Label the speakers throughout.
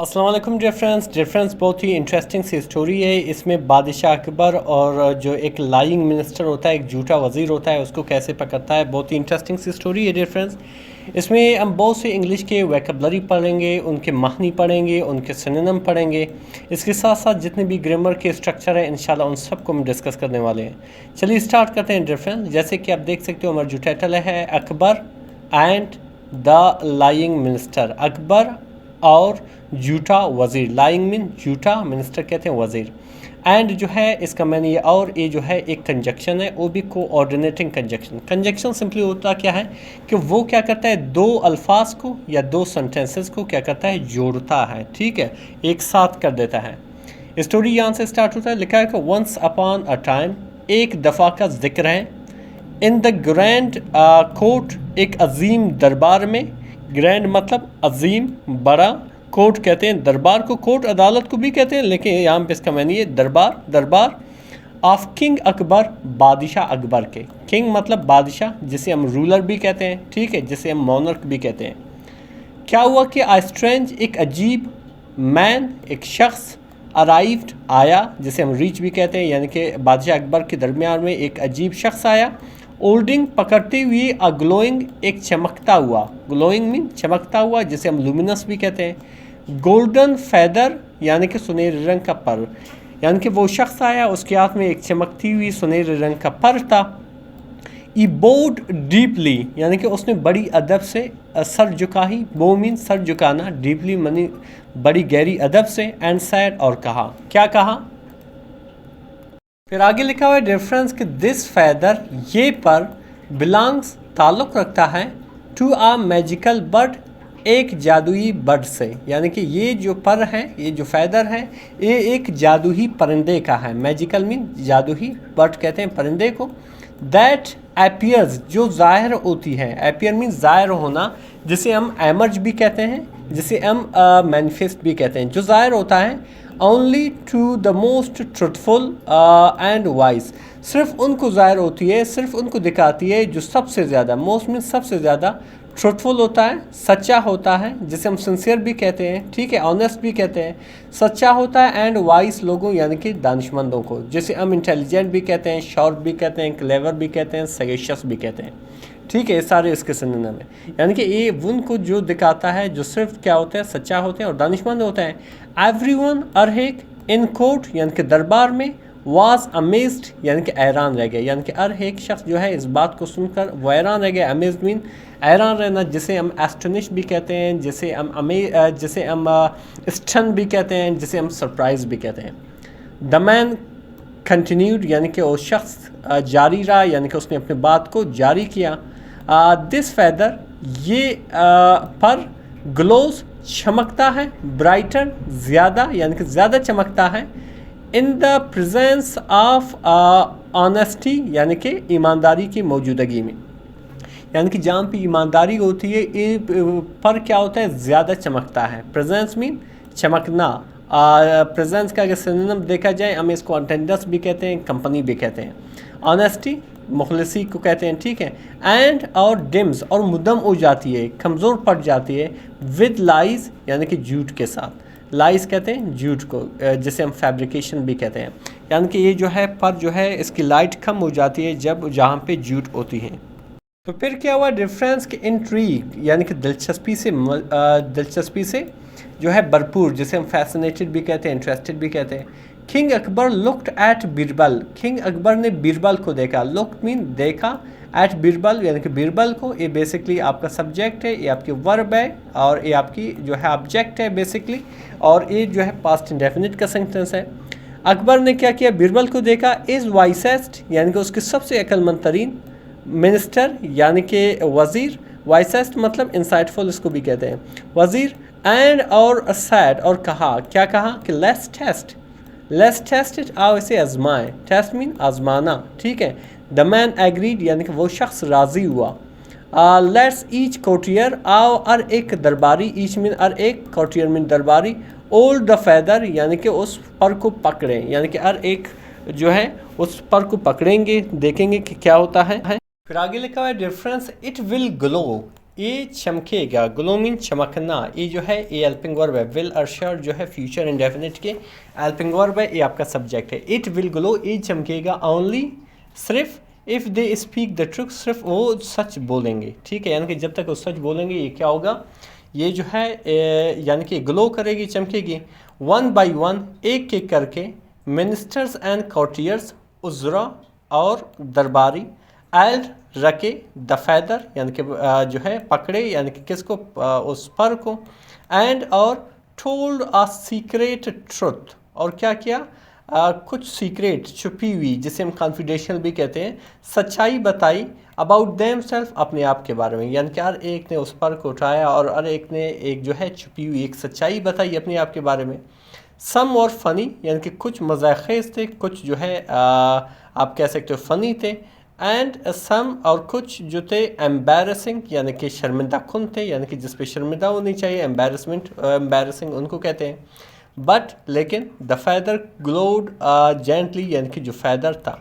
Speaker 1: अस्सलाम वालेकुम dear friends बहुत ही इंटरेस्टिंग सी स्टोरी है। इसमें बादशाह अकबर और जो एक लाइंग मिनिस्टर होता है, एक झूठा वज़ीर होता है, उसको कैसे पकड़ता है। बहुत ही इंटरेस्टिंग सी स्टोरी है डियर फ्रेंड्स। इसमें हम बहुत से इंग्लिश के वोकैबुलरी पढ़ेंगे, उनके माहनी पढ़ेंगे, उनके सिनोनिम पढ़ेंगे। इसके साथ साथ जितने भी ग्रामर के स्ट्रक्चर हैं इंशाल्लाह उन सबको हम डिस्कस करने वाले हैं। चलिए स्टार्ट करते हैं डियर फ्रेंड्स। जैसे कि आप देख सकते हो हमारा जो टाइटल है Akbar and the lying minister. Akbar और झूठा वज़ीर। लाइंग मीन झूठा, मिनिस्टर कहते हैं वज़ीर। एंड जो है इसका मैंने ये और ये जो है एक कंजक्शन है, वो भी कोऑर्डिनेटिंग कंजक्शन। कंजक्शन सिंपली होता क्या है कि वो क्या करता है, दो अल्फाज को या दो सेंटेंसेस को क्या करता है, जोड़ता है, ठीक है, एक साथ कर देता है। स्टोरी यहाँ से स्टार्ट होता है। लिखा है कि वंस अपॉन अ टाइम, एक दफ़ा का जिक्र है, इन द ग्रैंड कोर्ट, एक अजीम दरबार में। ग्रैंड मतलब अजीम, बड़ा, कोर्ट कहते हैं दरबार को, कोर्ट अदालत को भी कहते हैं, लेकिन यहाँ पे इसका मैंने ये दरबार, दरबार ऑफ किंग अकबर, बादशाह अकबर के। किंग मतलब बादशाह, जिसे हम रूलर भी कहते हैं, ठीक है, जिसे हम मोनर्क भी कहते हैं। क्या हुआ कि आ स्ट्रेंज, एक अजीब, मैन, एक शख्स, अराइव्ड, आया, जिसे हम रीच भी कहते हैं, यानी कि बादशाह अकबर के दरमियान में एक अजीब शख्स आया। होल्डिंग, पकड़ते हुए, अ ग्लोइंग, एक चमकता हुआ, ग्लोइंग मीन चमकता हुआ, जिसे हम लुमिनस भी कहते हैं। गोल्डन फैदर, यानी कि सुनहरे रंग का पर, यानी कि वो शख्स आया, उसके हाथ में एक चमकती हुई सुनहरे रंग का पर था। ई बोड डीपली, यानी कि उसने बड़ी अदब से सर झुकाई, बो मीन सर झुकाना, डीपली मनी बड़ी गहरी अदब से, एंड सैड, और कहा, क्या कहा, फिर आगे लिखा हुआ है डिफरेंस कि दिस फैदर, ये पर, बिलोंग्स, ताल्लुक़ रखता है, टू आ मैजिकल बर्ड, एक जादुई बर्ड से, यानी कि ये जो पर है, ये जो फैदर है, ये एक जादुई परिंदे का है। मैजिकल मीन जादुई, बर्ड कहते हैं परिंदे को। दैट अपीयर्स, जो ज़ाहिर होती है, अपीयर मीन ज़ाहिर होना, जिसे हम एमर्ज भी कहते हैं, जिसे हम मैनिफेस्ट भी कहते हैं, जो ज़ाहिर होता है। Only to the most truthful and wise, सिर्फ उनको ज़ाहिर होती है, सिर्फ उनको दिखाती है जो सबसे ज़्यादा, मोस्ट मीन सबसे ज़्यादा ट्रुथफुल होता है, सच्चा होता है, जिसे हम सिंसियर भी कहते हैं, ठीक है, ऑनेस्ट भी कहते हैं, सच्चा होता है। एंड वाइज लोगों, यानी कि दानिशमंदों को, जिसे हम इंटेलिजेंट भी कहते हैं, शॉर्प भी कहते हैं, क्लेवर भी कहते हैं, सगेशियस भी कहते हैं, ठीक है, ये सारे इसके सिनोनिम है। यानी कि ये उनको जो दिखाता है जो सिर्फ क्या होते हैं, सच्चा होते हैं और दानिशमंद होते हैं। एवरीवन, हर एक, इन कोर्ट, यानी कि दरबार में, वाज अमेज्ड, यानी कि हैरान रह गया, यानी कि हर एक शख्स जो है इस बात को सुनकर वो हैरान रह गया। अमेज्ड मीन हैरान रहना, जिसे हम एस्टोनिश भी कहते हैं, जिसे हम स्टन भी कहते हैं, जिसे हम सरप्राइज भी कहते हैं। द मैन कंटिन्यूड, यानी कि वो शख्स जारी रहा, यानी कि उसने अपनी बात को जारी किया। दिस फैदर, ये पर, ग्लोज, चमकता है, ब्राइटर, ज़्यादा, यानी कि ज़्यादा चमकता है, in the presence of honesty, यानी कि ईमानदारी की मौजूदगी में, यानी कि जहाँ पे ईमानदारी होती है ये पर क्या होता है, ज़्यादा चमकता है। Presence mean चमकना। प्रेजेंस का अगर सिनोनिम देखा जाए, हम इसको अटेंडेंस भी कहते हैं, कंपनी भी कहते हैं। ऑनेस्टी मुखलिसी को कहते हैं, ठीक है। एंड और डिम्स, और मुदम हो जाती है, कमज़ोर पड़ जाती है। विद लाइज, यानी कि झूठ के साथ। लाइज कहते हैं झूठ को, जिसे हम फैब्रिकेशन भी कहते हैं, यानी कि ये जो है पर जो है इसकी लाइट कम हो जाती है जब जहाँ पे झूठ होती है। तो फिर क्या हुआ डिफरेंस के इंट्रीग, यानी कि दिलचस्पी से जो है भरपूर, जिसे हम फैसिनेटेड भी कहते हैं, इंटरेस्टेड भी कहते हैं। King Akbar looked at Birbal, king Akbar ने बीरबल को देखा। लुक्ड मीन देखा, एट बीरबल यानी कि बीरबल को। ये बेसिकली आपका सब्जेक्ट है, ये आपकी वर्ब है, और ये आपकी जो है ऑब्जेक्ट है बेसिकली, और ये जो है पास्ट इंडेफिनिट का सेंटेंस है। अकबर ने क्या किया, बीरबल को देखा। इज़ वाइसेस्ट, यानी कि उसके सबसे अक्लमंद तरीन, मिनिस्टर यानी कि वज़ीर, वाइसेस्ट मतलब इंसाइटफुल इसको भी कहते हैं, वज़ीर। एंड और सैड, और कहा, क्या कहा कि लेट्स टेस्ट इट, आओ इसे आजमाएं। टेस्ट मीन आजमाना, ठीक है। द मैन एग्रीड, यानी कि वो शख्स राज़ी हुआ। लेट्स ईच कोटियर, आओ हर एक दरबारी, ईच मीन हर एक, कोटियर मीन दरबारी। ओल्ड द फैदर, यानी कि उस पर को पकड़ें, यानी कि हर एक जो है उस पर को पकड़ेंगे, देखेंगे कि क्या होता है। फिर आगे लिखा हुआ है डिफरेंस, इट विल ग्लो, ये चमकेगा, ग्लो मीन चमकना, ये जो है ये हेल्पिंग वर्ब है। विल अर्शर जो है फ्यूचर इंडेफिनिट के हेल्पिंग वर्ब है, ये आपका सब्जेक्ट है। इट विल ग्लो, ये चमकेगा, ओनली सिर्फ, if they speak the truth, सिर्फ वो सच बोलेंगे, ठीक है। यानी कि जब तक वो सच बोलेंगे ये क्या होगा, ये जो है यानी कि ग्लो करेगी, चमकेगी। वन बाई वन, एक एक करके, मिनिस्टर्स एंड कॉर्टियर्स, उज़रा और दरबारी, एल्ड रखे, द फैदर यानी कि जो है पकड़े, यानी कि किसको, उस पर को, एंड और टोल्ड अ सीक्रेट ट्रुथ, और क्या किया, कुछ सीक्रेट छुपी हुई, जिसे हम कॉन्फिडेंशियल भी कहते हैं, सच्चाई बताई, अबाउट देम सेल्फ, अपने आप के बारे में। यानी कि हर एक ने उस पर को उठाया और हर एक ने एक जो है छुपी हुई एक सच्चाई बताई अपने आप के बारे में। सम और फ़नी, यानी कि कुछ मज़ाक़ेज़ थे, कुछ जो है आप कह सकते हो फ़नी थे। एंड सम, और कुछ जो थे एम्बैरसिंग, यानी कि शर्मिंदा कुन थे, यानी कि जिस पे शर्मिंदा होनी चाहिए, एम्बैरसमेंट, एम्बैरसिंग उनको कहते हैं। बट लेकिन द फैदर ग्लोड जेंटली, यानी कि जो फैदर था,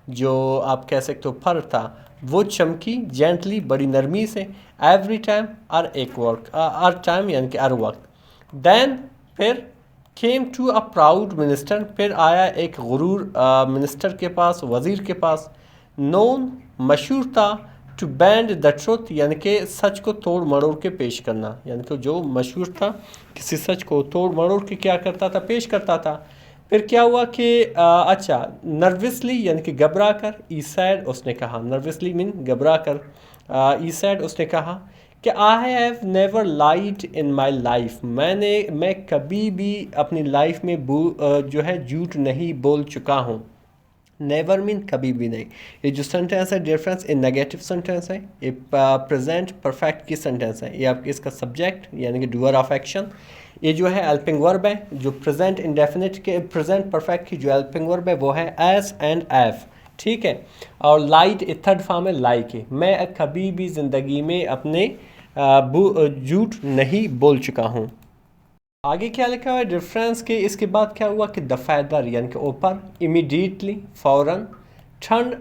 Speaker 1: जो आप कह सकते हो फर था, वो चमकी जेंटली, बड़ी नरमी से, एवरी टाइम, हर एक वक्त, हर टाइम यानी कि हर वक्त। देन फिर, came to a proud minister, फिर आया एक गुरूर मिनिस्टर के पास, वज़ीर के पास, नोन, मशहूर था, टू बैंड द ट्रुथ, यानी कि सच को तोड़ मरोड़ के पेश करना, यानी कि जो मशहूर था किसी सच को तोड़ मरोड़ के क्या करता था, पेश करता था। फिर क्या हुआ कि अच्छा, नर्वसली यानी कि घबरा कर, ई सैड उसने कहा, नर्वसली मीन घबरा कर, ई सैड उसने कहा कि I have never lied in my life, मैं कभी भी अपनी लाइफ में जो है झूठ नहीं बोल चुका हूँ। नेवर मीन कभी भी नहीं। ये जो सेंटेंस है डिफरेंस, ये नेगेटिव सेंटेंस है, ये प्रेजेंट परफेक्ट की सेंटेंस है। ये आपके इसका सब्जेक्ट यानी कि डूअर ऑफ एक्शन, ये जो है हेल्पिंग वर्ब है। जो प्रेजेंट इंडेफिनिट के प्रेजेंट परफेक्ट की जो हेल्पिंग वर्ब है वो है एस एंड एफ, ठीक है। और लाइट ए थर्ड फॉर्म है लाई के, मैं कभी भी ज़िंदगी में अपने झूठ नहीं बोल चुका हूँ। आगे क्या लिखा हुआ है डिफरेंस के, इसके बाद क्या हुआ कि द फैदर यानी कि ऊपर, इमीडिएटली फ़ौरन, ठंड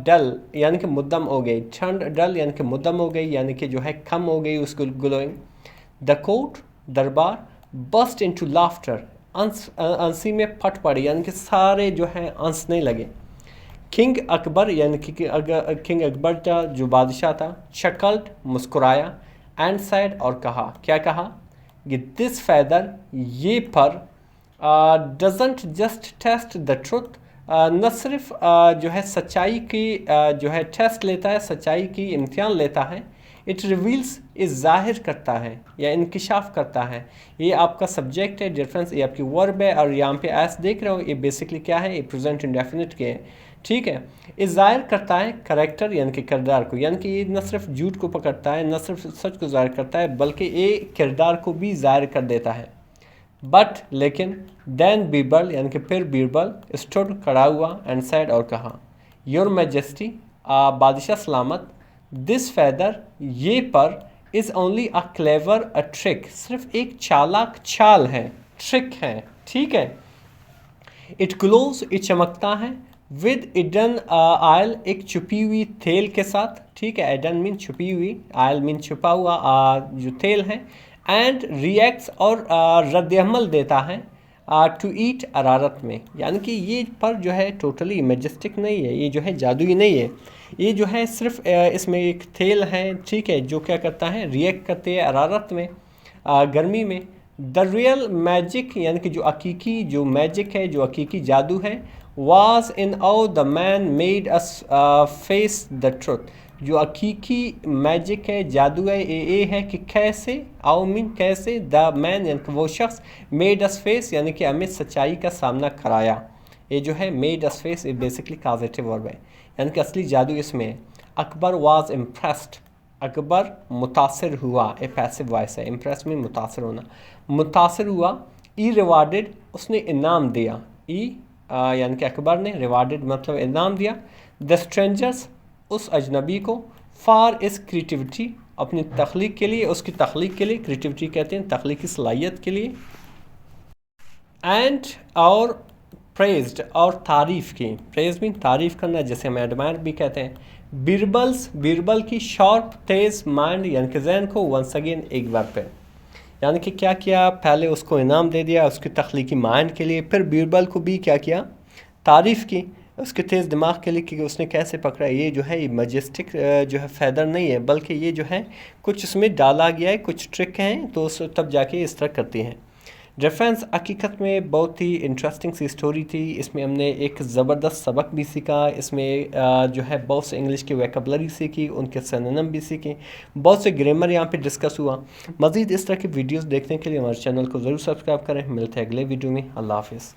Speaker 1: डल यानी कि मुद्दम हो गई, ठंड डल यानी कि मुद्दम हो गई, यानी कि जो है कम हो गई उसको ग्लोइंग। द कोर्ट दरबार, बस्ट इनटू लाफ्टर, हंसी में फट पड़ी, यानी कि सारे जो है हंसने लगे। किंग अकबर यानी कि किंग अकबर का जो बादशाह था, शक्ल्ड मुस्कुराया, एंड सैड और कहा, क्या कहा कि दिस फैदर, ये पर, doesn't just test the truth, न सिर्फ जो है सच्चाई की जो है टेस्ट लेता है, सच्चाई की इम्तिहान लेता है, इट रिवील्स, इस जाहिर करता है या इंकिशाफ करता है। ये आपका सब्जेक्ट है डिफरेंस, ये आपकी वर्ब है, और यहाँ पे एस देख रहे हो, ये बेसिकली क्या है, ये प्रेजेंट इंडेफिनिट के है, ठीक है। ये जाहिर करता है करेक्टर यानी कि किरदार को, यानी कि ये न सिर्फ झूठ को पकड़ता है, न सिर्फ सच को जाहिर करता है, बल्कि ये किरदार को भी जाहिर कर देता है। बट लेकिन, देन बीरबल यानी कि फिर बीरबल स्टूड खड़ा हुआ, एंड सैड और कहा, योर मैजेस्टी, बादशाह सलामत, दिस फैदर, ये पर, is only a clever a trick, सिर्फ एक चालाक चाल है, ट्रिक है, ठीक है। इट ग्लोज, ये चमकता है, विद इडन आयल, एक छुपी हुई तेल के साथ, ठीक है। एडन मीन छुपी हुई, आयल मीन छुपा हुआ जो तेल है। एंड रिएक्ट्स, और रद्दअमल देता है, टू ईट हरारत में, यानी कि ये पर जो है टोटली मैजेस्टिक नहीं है, ये जो है जादुई नहीं है, ये जो है सिर्फ इसमें एक तेल है, ठीक है, जो क्या करता है, रिएक्ट करते हैं हरारत में, गर्मी में। द रियल मैजिक यानी कि जो हकीकी जो मैजिक है, जो हकीकी जादू है, was in how the man made us face the truth, जो हकीकी मैजिक है, जादू है, ये है कि कैसे, आओ मीन कैसे, द मैन यानी कि वो शख्स, मेड अस फेस यानी कि हमें सच्चाई का सामना कराया। ये जो है मेड अस फेस, ये बेसिकली कॉजेटिव वर्ब है, यानी कि असली जादू इसमें है। अकबर वाज इम्प्रेस्ड, अकबर मुतासर हुआ, ए पैसिव वॉइस है, इम्प्रेस में मुतासर होना, मुतासर हुआ। ई रिवार्डेड, उसने इनाम दिया, ई यानी कि अकबर ने, रिवार्डेड मतलब इनाम दिया, द स्ट्रेंजर्स, उस अजनबी को, फॉर इस क्रिएटिविटी, अपनी तख्लीक के लिए, उसकी तख्लीक के लिए, क्रिएटिविटी कहते हैं तख्लीकी सलाहियत के लिए। एंड और प्रेज्ड, और तारीफ़ की, प्रेज मीन तारीफ़ करना, जैसे हम एडमायर भी कहते हैं। बीरबल की शार्प तेज़ माइंड यानी कि जहन को वंस अगेन एक वेपन, यानी कि क्या किया, पहले उसको इनाम दे दिया उसकी तख्लीकी माइंड के लिए, फिर बीरबल को भी क्या किया, तारीफ़ की उसके तेज़ दिमाग के लिए कि उसने कैसे पकड़ा। ये जो है ये मजेस्टिक जो है फैदर नहीं है, बल्कि ये जो है कुछ इसमें डाला गया है, कुछ ट्रिक हैं, तो तब जाके इस तरह करती हैं। रेफरेंस हकीकत में बहुत ही इंटरेस्टिंग सी स्टोरी थी। इसमें हमने एक ज़बरदस्त सबक भी सीखा, इसमें जो है बहुत से इंग्लिश की वोकैबुलरी सीखी, उनके सिनोनिम भी सीखे, बहुत से ग्रामर यहाँ पे डिस्कस हुआ। मज़ीद इस तरह की वीडियोस देखने के लिए हमारे चैनल को ज़रूर सब्सक्राइब करें। मिलते हैं अगले वीडियो में। अल्लाह हाफिज़।